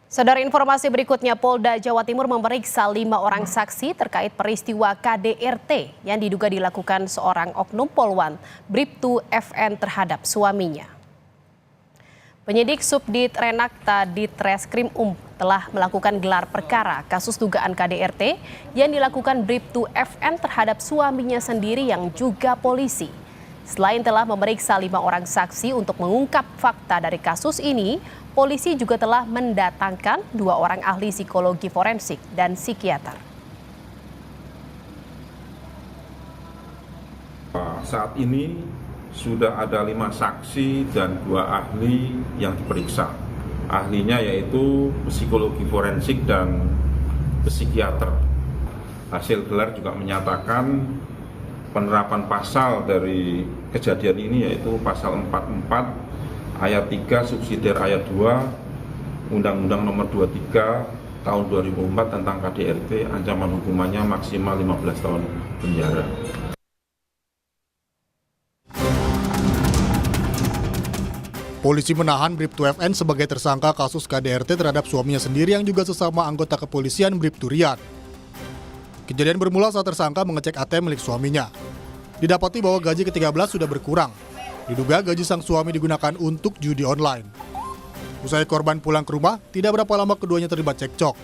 Saudara, informasi berikutnya, Polda Jawa Timur memeriksa 5 orang saksi terkait peristiwa KDRT yang diduga dilakukan seorang oknum Polwan Bribtu FN terhadap suaminya. Penyidik Subdit Renakta Ditreskrim telah melakukan gelar perkara kasus dugaan KDRT yang dilakukan Bribtu FN terhadap suaminya sendiri yang juga polisi. Selain telah memeriksa 5 orang saksi untuk mengungkap fakta dari kasus ini, polisi juga telah mendatangkan 2 orang ahli psikologi forensik dan psikiater. Saat ini sudah ada 5 saksi dan 2 ahli yang diperiksa. Ahlinya yaitu psikologi forensik dan psikiater. Hasil gelar juga menyatakan penerapan pasal dari kejadian ini yaitu pasal 44 ayat 3 subsidiar ayat 2 Undang-Undang Nomor 23 tahun 2004 tentang KDRT, ancaman hukumannya maksimal 15 tahun penjara. Polisi menahan Bribtu FN sebagai tersangka kasus KDRT terhadap suaminya sendiri yang juga sesama anggota kepolisian Bribtu Rian. Kejadian bermula saat tersangka mengecek ATM milik suaminya. Didapati bahwa gaji ke-13 sudah berkurang. Diduga gaji sang suami digunakan untuk judi online. Usai korban pulang ke rumah, tidak berapa lama keduanya terlibat cekcok.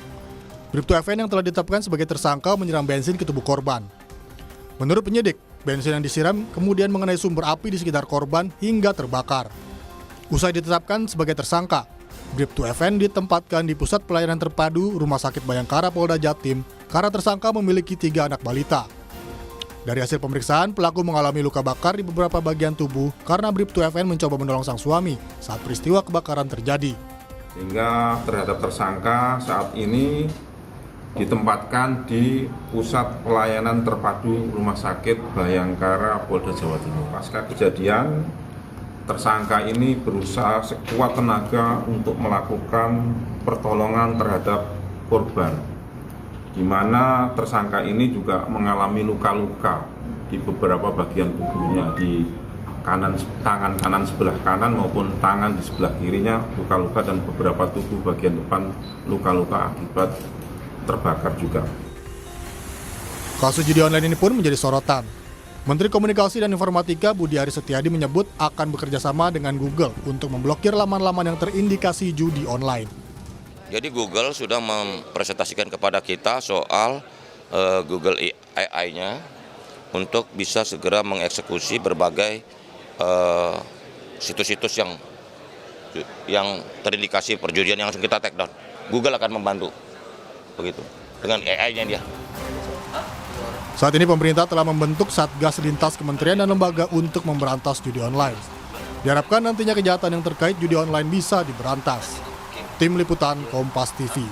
Bribtu FN yang telah ditetapkan sebagai tersangka menyiram bensin ke tubuh korban. Menurut penyidik, bensin yang disiram kemudian mengenai sumber api di sekitar korban hingga terbakar. Usai ditetapkan sebagai tersangka, Bribtu FN ditempatkan di Pusat Pelayanan Terpadu Rumah Sakit Bayangkara Polda Jatim karena tersangka memiliki 3 anak balita. Dari hasil pemeriksaan, pelaku mengalami luka bakar di beberapa bagian tubuh karena Bribtu FN mencoba menolong sang suami saat peristiwa kebakaran terjadi. Sehingga terhadap tersangka saat ini ditempatkan di Pusat Pelayanan Terpadu Rumah Sakit Bayangkara Polda Jawa Timur. Pasca kejadian, tersangka ini berusaha sekuat tenaga untuk melakukan pertolongan terhadap korban, di mana tersangka ini juga mengalami luka-luka di beberapa bagian tubuhnya, di tangan kanan sebelah kanan maupun tangan di sebelah kirinya luka-luka, dan beberapa tubuh bagian depan luka-luka akibat terbakar juga. Kasus judi online ini pun menjadi sorotan. Menteri Komunikasi dan Informatika Budi Aris Setiadi menyebut akan bekerja sama dengan Google untuk memblokir laman-laman yang terindikasi judi online. Jadi Google sudah mempresentasikan kepada kita soal Google AI-nya untuk bisa segera mengeksekusi berbagai situs-situs yang terindikasi perjudian yang langsung kita take down. Google akan membantu begitu dengan AI-nya dia. Saat ini pemerintah telah membentuk Satgas Lintas Kementerian dan Lembaga untuk memberantas judi online. Diharapkan nantinya kejahatan yang terkait judi online bisa diberantas. Tim Liputan Kompas TV.